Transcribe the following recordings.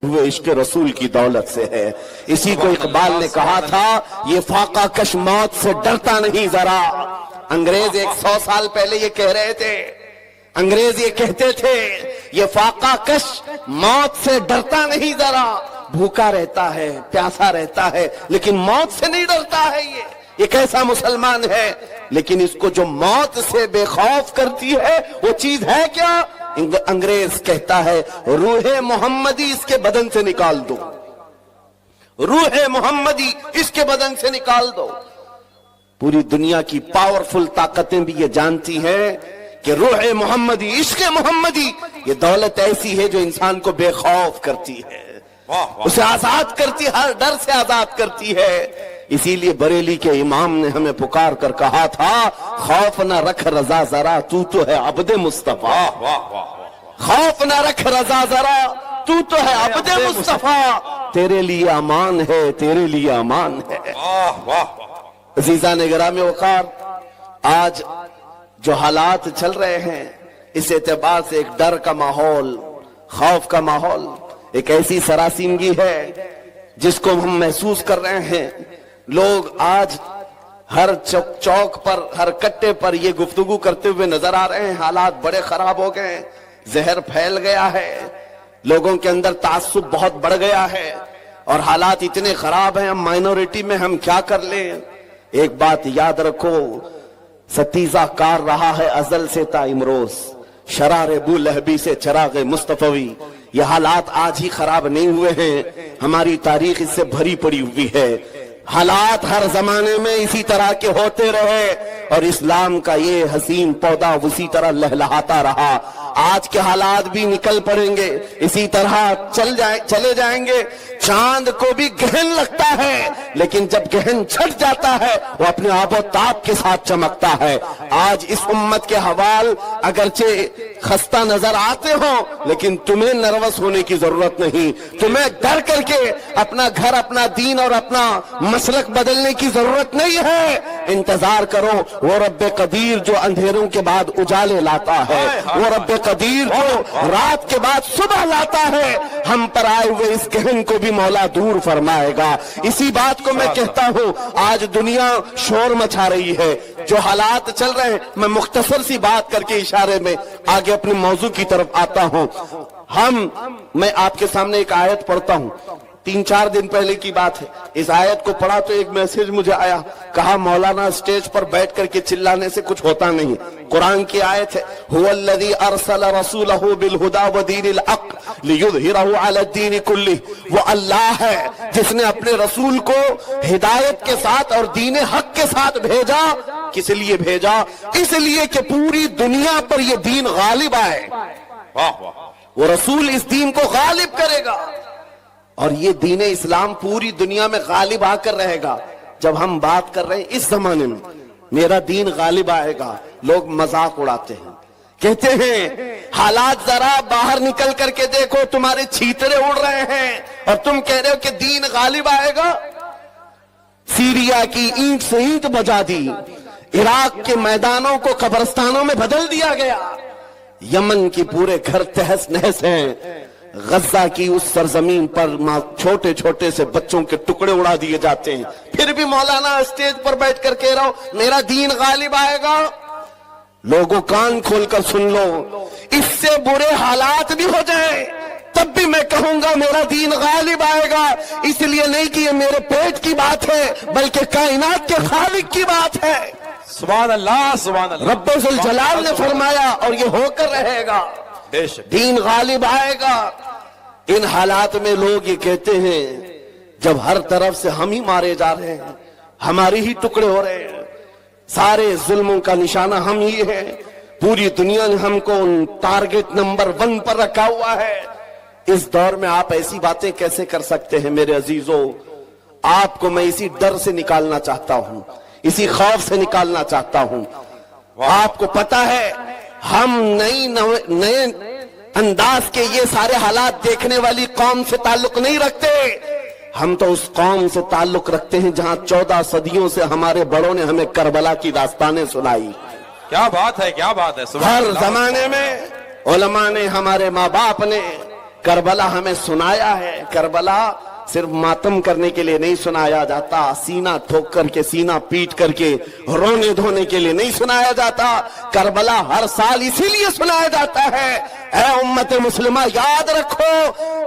हुए इश्क रसूल की दौलत से है। इसी को इकबाल ने कहा था, ये फाका कश मौत से डरता नहीं जरा। अंग्रेज 100 साल पहले ये कह रहे थे, अंग्रेज ये कहते थे, ये फाका कश मौत से डरता नहीं जरा। भूखा रहता है, प्यासा रहता है, लेकिन मौत से नहीं डरता है। ये कैसा मुसलमान है? लेकिन इसको जो मौत से बेखौफ करती है वो चीज है क्या? अंग्रेज कहता है, रूहे मोहम्मदी इसके बदन से निकाल दो, रूहे मोहम्मदी इसके बदन से निकाल दो। पूरी दुनिया की पावरफुल ताकतें भी ये जानती हैं कि रूहे मोहम्मदी, इश्क मोहम्मदी, ये दौलत ऐसी है जो इंसान को बेखौफ करती है, उसे आजाद करती, हर डर से आजाद करती है। इसीलिए बरेली के इमाम ने हमें पुकार कर कहा था, खौफ न रख रजा जरा, तू तो है अब्दे मुस्तफा। खौफ न रख रजा जरा, तू तो है अब्दे मुस्तफा। तेरे लिए अमान है, तेरे लिए अमान है। अजीजा ने गिरामी वकार, आज जो हालात चल रहे हैं, इस एतबार से एक डर का माहौल, खौफ का माहौल, एक ऐसी सरासीमगी है जिसको हम महसूस कर रहे हैं। लोग आज हर चौक पर, हर कट्टे पर ये गुफ्तगू करते हुए नजर आ रहे हैं, हालात बड़े खराब हो गए, जहर फैल गया है, लोगों के अंदर तासुब बहुत बढ़ गया है और हालात इतने खराब हैं, हम माइनॉरिटी में हम क्या कर लें। एक बात याद रखो, सतीजा कार रहा है अजल से ता इमरोज, शरार बू लहबी से चराग मुस्तफवी। ये हालात आज ही खराब नहीं हुए हैं, हमारी तारीख इससे भरी पड़ी हुई है। हालात हर जमाने में इसी तरह के होते रहे और इस्लाम का ये हसीन पौधा उसी तरह लहलहाता रहा। आज के हालात भी निकल पड़ेंगे, इसी तरह चले जाएंगे। चांद को भी गहन लगता है, लेकिन जब गहन छट जाता है वो अपने आबो ताब के साथ चमकता है। आज इस उम्मत के हवाल अगरचे खस्ता नजर आते हो, लेकिन तुम्हें नर्वस होने की जरूरत नहीं, तुम्हें डर करके अपना घर, अपना दीन और अपना मसलक बदलने की जरूरत नहीं है। इंतजार करो, वो रब्बे कदीर जो अंधेरों के बाद उजाले लाता है, वो रब्बे कदीर जो रात के बाद सुबह लाता है, हम पर आए हुए इस गहन को भी मौला दूर फरमाएगा। इसी बात को मैं कहता हूँ, आज दुनिया शोर मचा रही है, जो हालात चल रहे हैं, मैं मुख्तसर सी बात करके इशारे में आगे अपने मौजू की तरफ आता हूँ। मैं आपके सामने एक आयत पढ़ता हूँ, 3-4 दिन पहले की बात है। इस आयत को पढ़ा तो एक मैसेज मुझे आया, कहा मौलाना स्टेज पर बैठ करके चिल्लाने से कुछ होता नहीं। कुरान की आयत है, हुवल्लज़ी अरसल रसूलहु बिल हुदा व दीनिल हक़ लियुज़हिरहु अला दीन कुल्ली। वो अल्लाह है जिसने अपने रसूल को हिदायत के साथ और दीन हक के साथ भेजा। किस लिए भेजा? इसलिए कि पूरी दुनिया पर यह दीन गालिब आए। वो रसूल इस दीन को गालिब करेगा और ये दीन इस्लाम पूरी दुनिया में गालिब आकर रहेगा। जब हम बात कर रहे हैं इस जमाने में मेरा दीन गालिब आएगा, लोग मजाक उड़ाते हैं, कहते हैं हालात जरा बाहर निकल करके देखो, तुम्हारे छीतरे उड़ रहे हैं और तुम कह रहे हो कि दीन गालिब आएगा। सीरिया की ईंट से ईंट बजा दी, इराक के मैदानों को कब्रिस्तानों में बदल दिया गया, यमन की पूरे घर तहस नहस हैं, गजा की उस सरजमीन पर छोटे छोटे से बच्चों के टुकड़े उड़ा दिए जाते हैं, फिर भी मौलाना स्टेज पर बैठ कर कह रहा हूं मेरा दीन गालिब आएगा। लोगों कान खोलकर सुन लो, इससे बुरे हालात भी हो जाए तब भी मैं कहूंगा मेरा दीन गालिब आएगा। इसलिए नहीं कि ये मेरे पेट की बात है, बल्कि कायनात के खालिक की बात है। सुभान अल्लाह, सुभान अल्लाह। रब्बुल जलाल ने फरमाया और ये होकर रहेगा, दीन गालिब आएगा। इन हालात में लोग ये कहते हैं, जब हर तरफ से हम ही मारे जा रहे हैं, हमारे ही टुकड़े हो रहे हैं, सारे जुल्मों का निशाना हम ही है, पूरी दुनिया ने हमको टारगेट नंबर 1 पर रखा हुआ है। इस दौर में आप ऐसी बातें कैसे कर सकते हैं? मेरे अजीजों, आपको मैं इसी डर से निकालना चाहता हूं, इसी खौफ से निकालना चाहता हूं। आपको पता है हम नए अंदाज के ये सारे हालात देखने वाली कौम से ताल्लुक नहीं रखते, हम तो उस कौम से ताल्लुक रखते हैं जहां 14 सदियों से हमारे बड़ों ने हमें करबला की दास्तानें सुनाई। क्या बात है, क्या बात है। हर जमाने में उलमा ने, हमारे माँ बाप ने کربلا ہمیں سنایا ہے. کربلا صرف ماتم کرنے کے لیے نہیں سنایا جاتا, سینہ ٹھوک کر کے, سینہ پیٹ کر کے رونے دھونے کے لیے نہیں سنایا جاتا. کربلا ہر سال اسی لیے سنایا جاتا ہے. اے امت مسلمہ یاد رکھو,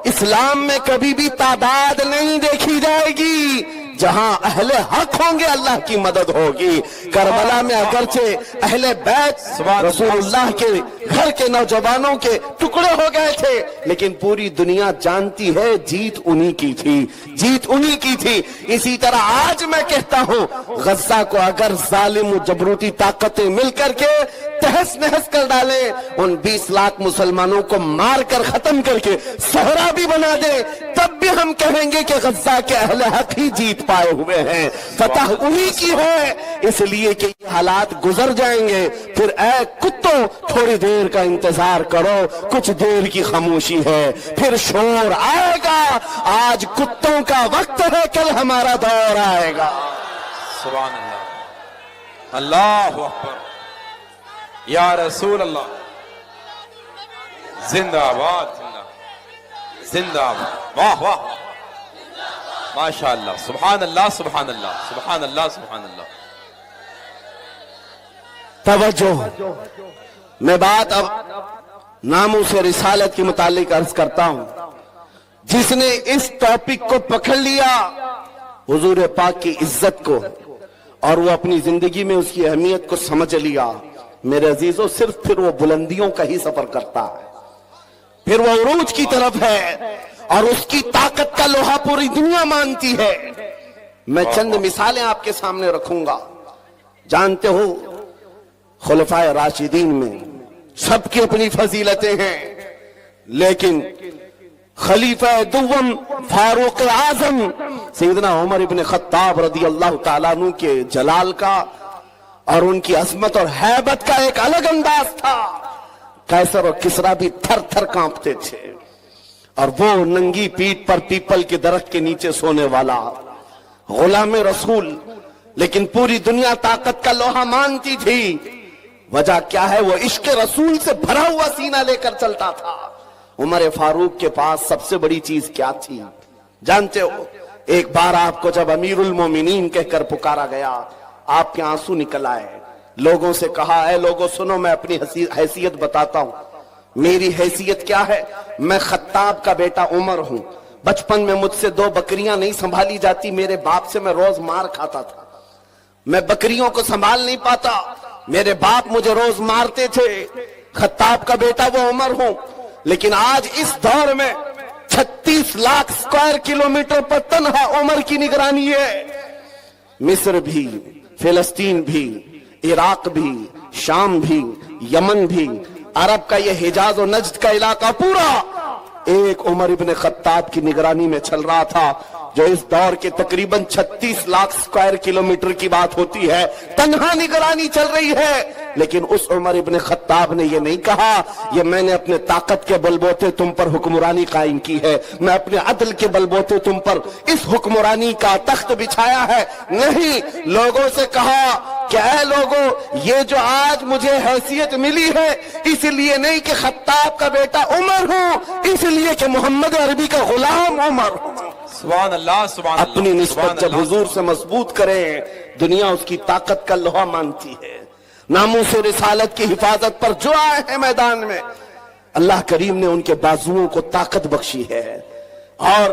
اسلام میں کبھی بھی تعداد نہیں دیکھی جائے گی, جہاں اہل حق ہوں گے اللہ کی مدد ہوگی. کربلا میں اگرچہ اہل بیت رسول اللہ کے گھر کے نوجوانوں کے ٹکڑے ہو گئے تھے, لیکن پوری دنیا جانتی ہے جیت انہی کی تھی, جیت انہی کی تھی. اسی طرح آج میں کہتا ہوں, غزہ کو اگر ظالم و جبروتی طاقتیں مل کر کے تہس نہس کر ڈالیں, ان 20 لاکھ مسلمانوں کو مار کر ختم کر کے صحرا بھی بنا دے, تب بھی ہم کہیں گے کہ غزہ کے اہل حق ہی جیت پائے ہوئے ہیں, فتح انہی کی ہے. اس لیے کہ یہ حالات گزر جائیں گے, پھر اے کتوں تھوڑی دیر کا انتظار کرو, کچھ دیر کی خاموشی ہے, پھر شور آئے گا. آج کتوں کا وقت ہے, کل ہمارا دور آئے گا. سبحان اللہ, اللہ اکبر, یا رسول اللہ, زندہ آباد, زندہ آباد, واہ واہ, ماشاء اللہ, سبحان اللہ, سبحان اللہ, سبحان اللہ, سبحان اللہ. توجہ, میں بات اب ناموس رسالت کے متعلق عرض کرتا ہوں. جس نے اس ٹاپک کو پکڑ لیا, حضور پاک کی عزت کو, اور وہ اپنی زندگی میں اس کی اہمیت کو سمجھ لیا, میرے عزیزوں صرف پھر وہ بلندیوں کا ہی سفر کرتا ہے, پھر وہ عروج کی طرف ہے, اور اس کی طاقت کا لوہا پوری دنیا مانتی ہے. میں چند مثالیں آپ کے سامنے رکھوں گا. جانتے ہو خلفائے راشدین میں سب کی اپنی فضیلتیں ہیں, لیکن خلیفہ دوم فاروق اعظم سیدنا عمر ابن خطاب رضی اللہ تعالیٰ عنہ کے جلال کا اور ان کی عظمت اور ہیبت کا ایک الگ انداز تھا. قیصر اور کسرا بھی تھر تھر کانپتے تھے, اور وہ ننگی پیٹ پر پیپل کے درخت کے نیچے سونے والا غلام رسول, لیکن پوری دنیا طاقت کا لوہا مانتی تھی. وجہ کیا ہے؟ وہ عشق رسول سے بھرا ہوا سینہ لے کر چلتا تھا. عمر فاروق کے پاس سب سے بڑی چیز کیا تھی جانتے ہو؟ ایک بار آپ کو جب امیر المومنین کہہ کر پکارا گیا, آپ کے آنسو نکل آئے. لوگوں سے کہا, اے لوگوں سنو, میں اپنی حیثیت بتاتا ہوں. میری حیثیت کیا ہے؟ میں خطاب کا بیٹا عمر ہوں. بچپن میں مجھ سے 2 بکریاں نہیں سنبھالی جاتی, میرے باپ سے میں روز مار کھاتا تھا. میں بکریوں کو سنبھال نہیں پاتا, میرے باپ مجھے روز مارتے تھے. خطاب کا بیٹا وہ عمر ہوں, لیکن آج اس دور میں 36 لاکھ اسکوائر کلومیٹر پر تنہا عمر کی نگرانی ہے. مصر بھی, فلسطین بھی, عراق بھی, شام بھی, یمن بھی, عرب کا یہ حجاز و نجد کا علاقہ پورا ایک عمر ابن خطاب کی نگرانی میں چل رہا تھا, جو اس دور کے تقریباً 36 لاکھ اسکوائر کلومیٹر کی بات ہوتی ہے. تنہا نگرانی چل رہی ہے, لیکن اس عمر ابن خطاب نے یہ نہیں کہا یہ میں نے اپنے طاقت کے بلبوتے تم پر حکمرانی قائم کی ہے, میں اپنے عدل کے بلبوتے تم پر اس حکمرانی کا تخت بچھایا ہے. نہیں, لوگوں سے کہا کہ اے لوگوں, یہ جو آج مجھے حیثیت ملی ہے اس لیے نہیں کہ خطاب کا بیٹا عمر ہوں, اس لیے کہ محمد عربی کا غلام عمر ہوں. سبحان اللہ, سبحان اللہ. اپنی نسبت جب حضور سے مضبوط کریں, دنیا اس کی طاقت کا لوہا مانتی ہے. ناموس و رسالت کی حفاظت پر جو آئے ہیں میدان میں, اللہ کریم نے ان کے بازوؤں کو طاقت بخشی ہے, اور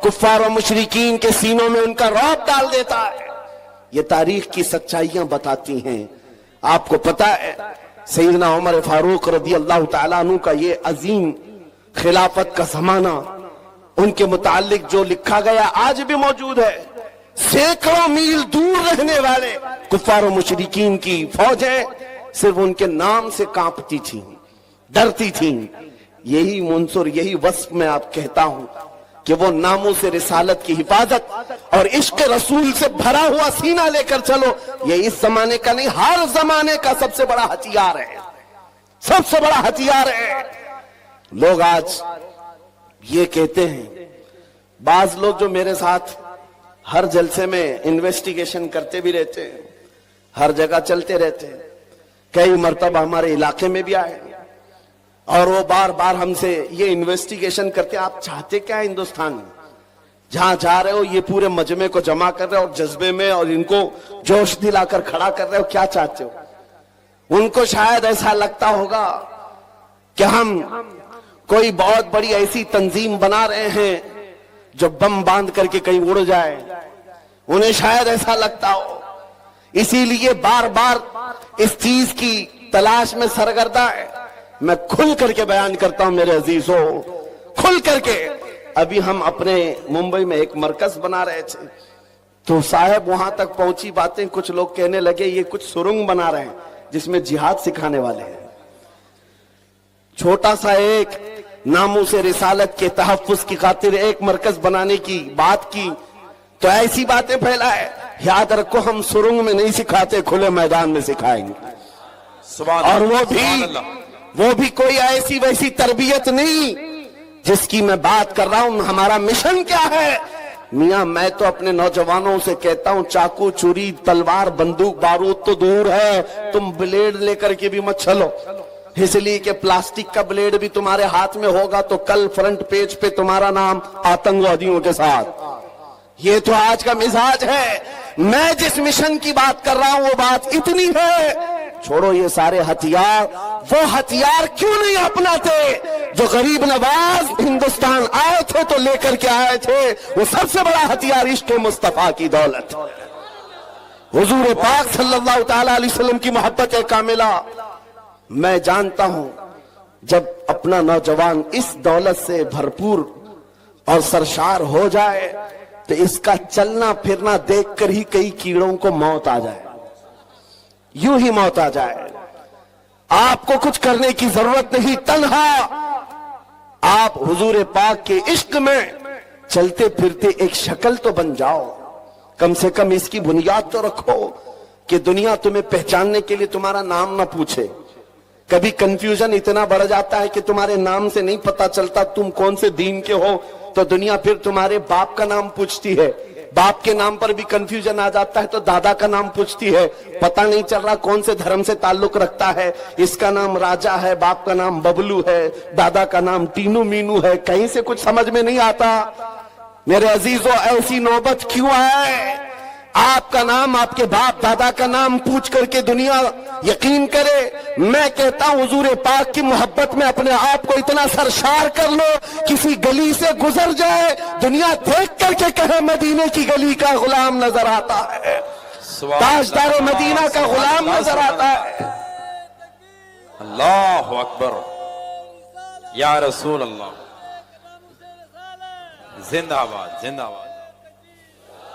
کفار و مشرکین کے سینوں میں ان کا رعب ڈال دیتا ہے. یہ تاریخ کی سچائیاں بتاتی ہیں. آپ کو پتا ہے سیدنا عمر فاروق رضی اللہ تعالیٰ عنہ کا یہ عظیم خلافت کا زمانہ, ان کے متعلق جو لکھا گیا آج بھی موجود ہے. سینکڑوں میل دور رہنے والے کفار و مشرکین کی فوجیں صرف ان کے نام سے کانپتی تھیں, ڈرتی تھیں. یہی منصر, یہی وصف میں آپ کہتا ہوں کہ وہ ناموس رسالت کی حفاظت اور عشق رسول سے بھرا ہوا سینہ لے کر چلو, یہ اس زمانے کا نہیں, ہر زمانے کا سب سے بڑا ہتھیار ہے, سب سے بڑا ہتھیار ہے. لوگ آج یہ کہتے ہیں, بعض لوگ جو میرے ساتھ ہر جلسے میں انویسٹیگیشن کرتے بھی رہتے ہیں, ہر جگہ چلتے رہتے ہیں, کئی مرتبہ ہمارے علاقے میں بھی آئے اور وہ بار بار ہم سے یہ انویسٹیگیشن کرتے آپ چاہتے کیا ہے ہندوستان میں؟ جہاں جا رہے ہو یہ پورے مجمع کو جمع کر رہے ہو اور جذبے میں اور ان کو جوش دلا کر کھڑا کر رہے ہو، کیا چاہتے ہو؟ ان کو شاید ایسا لگتا ہوگا کہ ہم کوئی بہت بڑی ایسی تنظیم بنا رہے ہیں جو بم باندھ کر کے کہیں اڑ جائے، انہیں شاید ایسا لگتا ہو، اسی لیے بار بار اس چیز کی تلاش میں سرگردہ ہے۔ میں کھل کر کے بیان کرتا ہوں میرے عزیزوں، کھل کر کے۔ ابھی ہم اپنے ممبئی میں ایک مرکز بنا رہے تھے تو صاحب وہاں تک پہنچی باتیں، کچھ لوگ کہنے لگے یہ کچھ سرنگ بنا رہے ہیں جس میں جہاد سکھانے والے ہیں۔ چھوٹا سا ایک ناموس رسالت کے تحفظ کی خاطر ایک مرکز بنانے کی بات کی تو ایسی باتیں پھیلائے۔ یاد رکھو ہم سرنگ میں نہیں سکھاتے، کھلے میدان میں سکھائیں گے، اور وہ بھی کوئی ایسی ویسی تربیت نہیں جس کی میں بات کر رہا ہوں۔ ہمارا مشن کیا ہے؟ میاں میں تو اپنے نوجوانوں سے کہتا ہوں چاقو چوری تلوار بندوق بارود تو دور ہے، تم بلیڈ لے کر کے بھی مت چلو، اس لیے کہ پلاسٹک کا بلیڈ بھی تمہارے ہاتھ میں ہوگا تو کل فرنٹ پیج پہ تمہارا نام آتنکوادیوں کے ساتھ۔ یہ تو آج کا مزاج ہے۔ میں جس مشن کی بات کر رہا ہوں وہ بات اتنی ہے، چھوڑو یہ سارے ہتھیار، وہ ہتھیار کیوں نہیں اپناتے جو غریب نواز ہندوستان آئے تھے تو لے کر کے آئے تھے؟ وہ سب سے بڑا ہتھیار عشق مصطفیٰ کی دولت، حضور پاک صلی اللہ تعالی علیہ وسلم کی محبت کاملہ۔ میں جانتا ہوں جب اپنا نوجوان اس دولت سے بھرپور اور سرشار ہو جائے تو اس کا چلنا پھرنا دیکھ کر ہی کئی کیڑوں کو موت آ جائے، یوں ہی موت آ جائے۔ آپ کو کچھ کرنے کی ضرورت نہیں، تنہا آپ حضور پاک کے عشق میں چلتے پھرتے ایک شکل تو بن جاؤ، کم سے کم اس کی بنیاد تو رکھو کہ دنیا تمہیں پہچاننے کے لیے تمہارا نام نہ پوچھے۔ کبھی کنفیوژن اتنا بڑھ جاتا ہے کہ تمہارے نام سے نہیں پتا چلتا تم کون سے دین کے ہو، تو دنیا پھر تمہارے باپ کا نام پوچھتی ہے، باپ کے نام پر بھی کنفیوژن آ جاتا ہے تو دادا کا نام پوچھتی ہے، پتہ نہیں چل رہا کون سے دھرم سے تعلق رکھتا ہے، اس کا نام راجا ہے، باپ کا نام ببلو ہے، دادا کا نام تینو مینو ہے، کہیں سے کچھ سمجھ میں نہیں آتا۔ میرے عزیزوں ایسی نوبت کیوں آئے؟ آپ کا نام، آپ کے باپ دادا کا نام پوچھ کر کے دنیا یقین کرے۔ میں کہتا ہوں حضور پاک کی محبت میں اپنے آپ کو اتنا سرشار کر لو، کسی گلی سے گزر جائے دنیا دیکھ کر کے کہے مدینے کی گلی کا غلام نظر آتا ہے، تاجدار مدینہ کا غلام نظر آتا ہے۔ اللہ اکبر، یا رسول اللہ، زندہ آباد زندہ آباد۔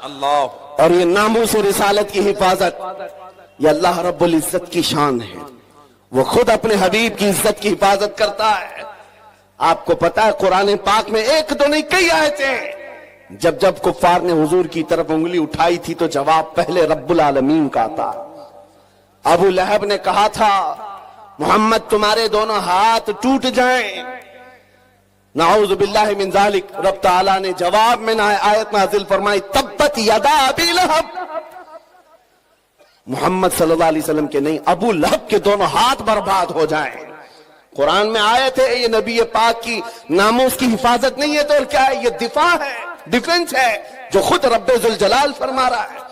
اللہ، اور یہ ناموس رسالت کی حفاظت یہ اللہ رب العزت کی شان ہے، وہ خود اپنے حبیب کی عزت کی حفاظت کرتا ہے۔ آپ کو پتا ہے قرآن پاک میں ایک دو نہیں کئی آیتیں جب جب کفار نے حضور کی طرف انگلی اٹھائی تھی تو جواب پہلے رب العالمین کا تھا۔ ابو لہب نے کہا تھا محمد تمہارے دونوں ہاتھ ٹوٹ جائیں، نعوذ باللہ من ذالک۔ رب تعالیٰ نے جواب میں آیت نازل فرمائی تبت یدا ابی لہب، محمد صلی اللہ علیہ وسلم کے نہیں، ابو لہب کے دونوں ہاتھ برباد ہو جائیں۔ قرآن میں آیت ہے، یہ نبی پاک کی ناموس کی حفاظت نہیں ہے تو کیا ہے؟ یہ دفاع ہے، ڈیفنس ہے جو خود رب ذوالجلال فرما رہا ہے۔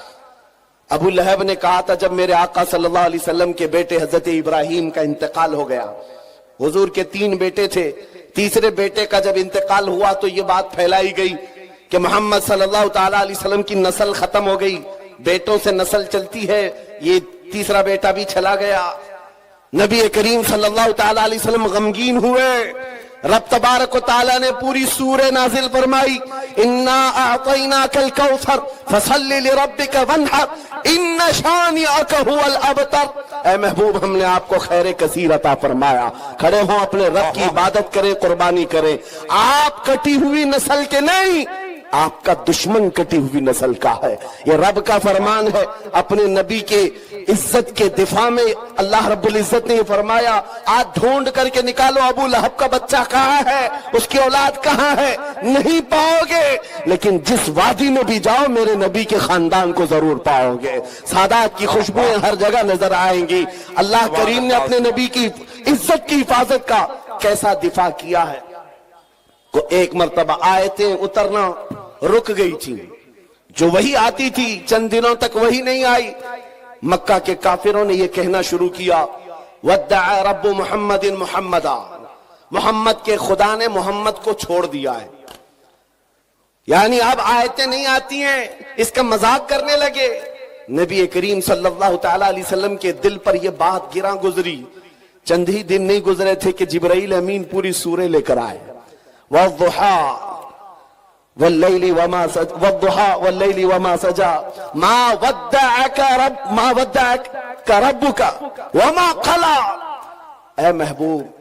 ابو لہب نے کہا تھا جب میرے آقا صلی اللہ علیہ وسلم کے بیٹے حضرت ابراہیم کا انتقال ہو گیا، حضور کے 3 بیٹے تھے، تیسرے بیٹے کا جب انتقال ہوا تو یہ بات پھیلائی گئی کہ محمد صلی اللہ تعالی علیہ وسلم کی نسل ختم ہو گئی، بیٹوں سے نسل چلتی ہے، یہ تیسرا بیٹا بھی چلا گیا۔ نبی کریم صلی اللہ تعالی علیہ وسلم غمگین ہوئے، رب تبارک و تعالی نے پوری سورہ نازل فرمائی انا اعطیناک الکوثر فصل لربک وانحر ان شانئک هو الابتر۔ اے محبوب ہم نے آپ کو خیر کثیر عطا فرمایا، کھڑے ہوں اپنے رب کی عبادت کریں، قربانی کریں۔ آپ کٹی ہوئی نسل کے نہیں، آپ کا دشمن کٹی ہوئی نسل کا ہے، یہ رب کا فرمان ہے۔ اپنے نبی کے عزت کے دفاع میں اللہ رب العزت نے یہ فرمایا آج ڈھونڈ کر کے نکالو ابو لہب کا بچہ کہاں ہے، اس کی اولاد کہاں ہے، نہیں پاؤ گے، لیکن جس وادی میں بھی جاؤ میرے نبی کے خاندان کو ضرور پاؤ گے، سادات کی خوشبوئیں ہر جگہ نظر آئیں گی۔ اللہ کریم نے اپنے نبی کی عزت کی حفاظت کا कैसा दिफा किया है। को एक मर्तबा आयतें उतरना रुक गई थी, जो वही आती थी चंद दिनों तक वही नहीं आई। मक्का के काफिरों ने यह कहना शुरू किया, वद्दअ रब्बु मुहम्मदिन मुहम्मदा, मोहम्मद के खुदा ने मोहम्मद को छोड़ दिया है। यानी अब आयतें नहीं आती हैं, इसका मजाक करने लगे। नबी करीम सल्लल्लाहु तआला अलैहि वसल्लम के दिल पर यह बात गिरा गुजरी। चंद ही दिन नहीं गुजरे थे कि जिब्राइल अमीन पूरी सूरह लेकर आए। वद्दुहा वल्लैलि वमा सजा मा वद्दअका रब्बुका वमा क़ला। ऐ महबूब,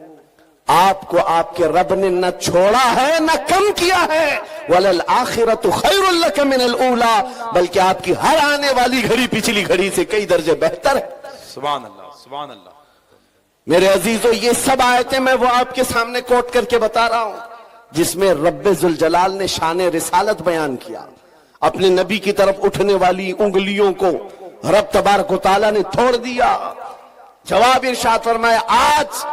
आपको आपके रब ने न छोड़ा है न कम किया है। वलल आखिरतु खैरुल लक मिनल ऊला, बल्कि आपकी हर आने वाली घड़ी पिछली घड़ी से कई दर्जे बेहतर है। सुभान अल्लाह, सुभान अल्लाह। मेरे अजीजों, ये सब आयतें मैं वो आपके सामने कोट करके बता रहा हूं जिसमें रब्बे जुल जलाल ने शान रिसालत बयान किया। अपने नबी की तरफ उठने वाली उंगलियों को रब तबारक व तआला ने तोड़ दिया। जवाब इरशाद फरमाया, आज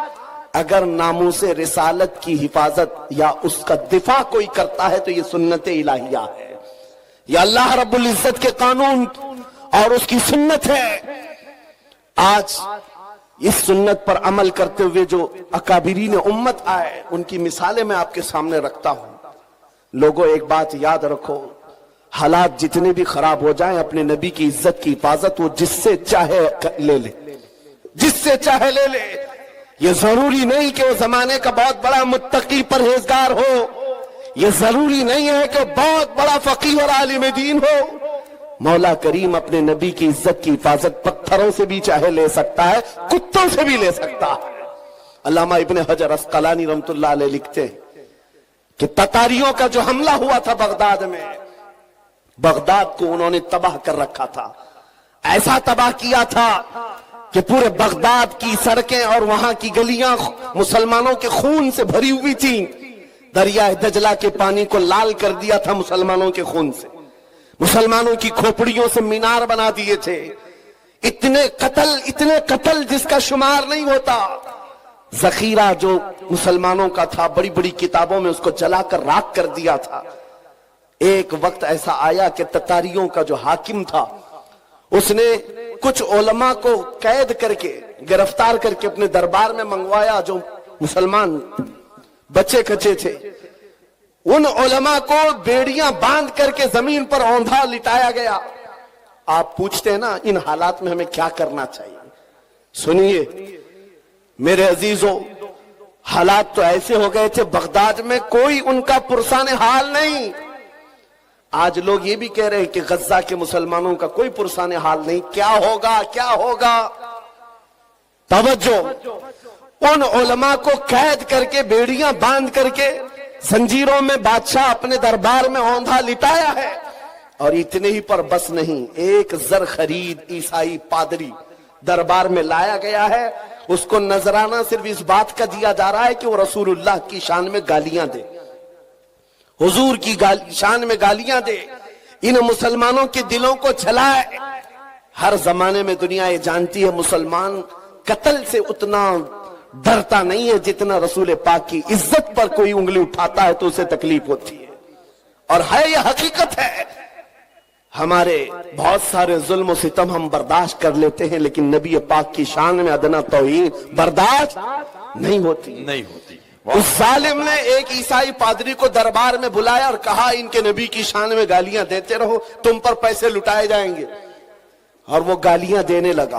अगर नामूसे रिसालत की हिफाजत या उसका दिफा कोई करता है तो ये सुन्नत इलाहिया है, ये अल्लाह रब्बुल इज्जत के कानून और उसकी सुन्नत है। आज इस सुन्नत पर अमल करते हुए जो अकाबिरीन उम्मत आए, उनकी मिसालें मैं आपके सामने रखता हूं। लोगों, एक बात याद रखो, हालात जितने भी खराब हो जाएं, अपने नबी की इज्जत की हिफाजत वो जिससे चाहे ले ले, जिससे चाहे ले ले। ये जरूरी नहीं कि वो जमाने का बहुत बड़ा मुत्तकी परहेजगार हो, ये जरूरी नहीं है कि बहुत बड़ा फकीह और आलिम दीन हो। मौला करीम अपने नबी की इज्जत की हिफाजत पत्थरों से भी चाहे ले सकता है, कुत्तों से भी ले सकता है। अल्लामा इब्ने हजर अस्कलानी रहमतुल्लाह अलैह लिखते हैं कि ततारियों का जो हमला हुआ था बगदाद में, बगदाद को उन्होंने तबाह कर रखा था। ऐसा तबाह किया था कि पूरे बगदाद की सड़कें और वहां की गलियां मुसलमानों के खून से भरी हुई थी। दरिया दजला के पानी को लाल कर दिया था मुसलमानों के खून से। मुसलमानों की खोपड़ियों से मीनार बना दिए थे। इतने कत्ल जिसका शुमार नहीं होता। जखीरा जो मुसलमानों का था, बड़ी बड़ी किताबों में उसको जलाकर राख कर दिया था। एक वक्त ऐसा आया कि ततारियों का जो हाकिम था, उसने कुछ उलमा को कैद करके, गिरफ्तार करके अपने दरबार में मंगवाया जो मुसलमान बच्चे कच्चे थे। उन उलमा को बेड़ियां बांध करके जमीन पर औंधा लिटाया गया। आप पूछते हैं ना, इन हालात में हमें क्या करना चाहिए? सुनिए मेरे अजीजों, हालात तो ऐसे हो गए थे बगदाद में, कोई उनका पुरसाने हाल नहीं। आज लोग ये भी कह रहे हैं कि गज्जा के मुसलमानों का कोई पुरसाने हाल नहीं। क्या होगा, क्या होगा? तवज्जो, उन उलमा को कैद करके, बेड़ियां बांध करके, जंजीरों में बादशाह अपने दरबार में औंधा लिटाया है। और इतने ही पर बस नहीं, एक जर खरीद ईसाई पादरी दरबार में लाया गया है। उसको नजराना सिर्फ इस बात का दिया जा रहा है कि वो रसूलुल्लाह की शान में गालियां दे, हुजूर की शान में गालियां दे, इन मुसलमानों के दिलों को जलाए। हर जमाने में दुनिया ये जानती है मुसलमान कत्ल से उतना डरता नहीं है जितना रसूल पाक की इज्जत पर कोई उंगली उठाता है तो उसे तकलीफ होती है। और है यह हकीकत है। हमारे बहुत सारे जुल्म सितम हम बर्दाश्त कर लेते हैं, लेकिन नबी पाक की शान में अदना तौहीन बर्दाश्त नहीं होती। उस जालिम ने एक ईसाई पादरी को दरबार में बुलाया और कहा, इनके नबी की शान में गालियां देते रहो, तुम पर पैसे लुटाए जाएंगे। और वो गालियां देने लगा।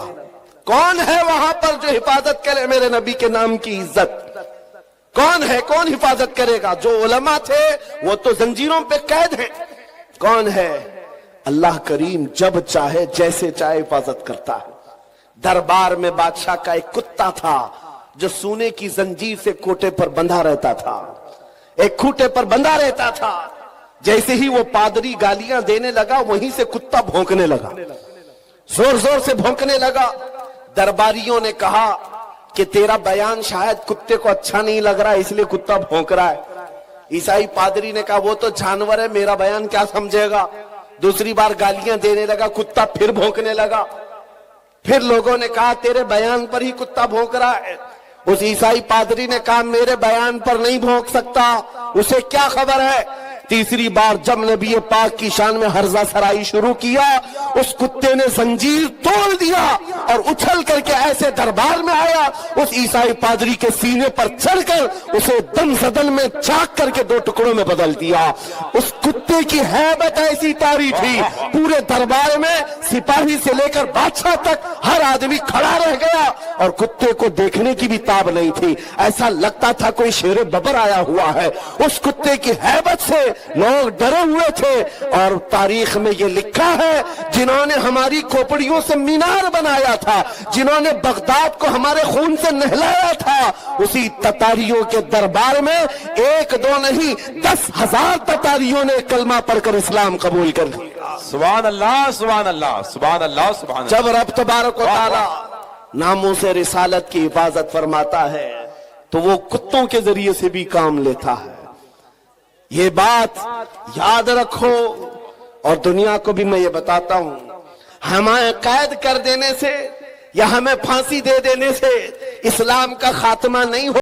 कौन है वहां पर जो हिफाजत करे मेरे नबी के नाम की इज्जत? कौन है, कौन हिफाजत करेगा? जो उलमा थे वो तो जंजीरों पे कैद हैं। कौन है? अल्लाह करीम जब चाहे जैसे चाहे हिफाजत करता है। दरबार में बादशाह का एक कुत्ता था जो सोने की जंजीर से कोटे पर बंधा रहता था, एक खूंटे पर बंधा रहता था। जैसे ही वो पादरी गालियां देने लगा, वहीं से कुत्ता भौंकने लगा, जोर जोर से भौंकने लगा। दरबारियों ने कहा कि तेरा बयान शायद कुत्ते को अच्छा नहीं लग रहा है, इसलिए कुत्ता भौंक रहा है। ईसाई पादरी ने कहा, वो तो जानवर है, मेरा बयान क्या समझेगा? दूसरी बार गालियां देने लगा, कुत्ता फिर भौंकने लगा। फिर लोगों ने कहा, तेरे बयान पर ही कुत्ता भौंक रहा है। उस ईसाई पादरी ने कहा मेरे बयान पर नहीं भौंक सकता, उसे क्या खबर है। तीसरी बार जब नबी पाक की शान में हर्जा सराई शुरू किया, उस कुत्ते ने जंजीर तोड़ दिया और उछल करके ऐसे दरबार में आया, उस ईसाई पादरी के सीने पर चढ़कर उसे दम सदन में चाक करके 2 टुकड़ों में बदल दिया। उस कुत्ते की हैबत ऐसी तारी थी, पूरे दरबार में सिपाही से लेकर बादशाह तक हर आदमी खड़ा रह गया और कुत्ते को देखने की भी ताब नहीं थी। ऐसा लगता था कोई शेर बबर आया हुआ है। उस कुत्ते की हैबत से लोग डरे हुए थे और तारीख में ये लिखा है, जिन्होंने हमारी खोपड़ियों से मीनार बनाया था, जिन्होंने बगदाद को हमारे खून से नहलाया था, उसी ततारियों के दरबार में 1-2 नहीं 10,000 ततारियों ने कलमा पढ़कर इस्लाम कबूल कर लिया। सुभान अल्लाह, सुभान अल्लाह, सुभान अल्लाह, सुभान अल्लाह। जब रब तबारक व तआला नामों से रिसालत की हिफाजत फरमाता है तो वो कुत्तों के जरिए से भी काम लेता है। ये बात याद रखो। और दुनिया को भी मैं ये बताता हूं, हमें कैद कर देने से या हमें फांसी दे देने से इस्लाम का खात्मा नहीं हो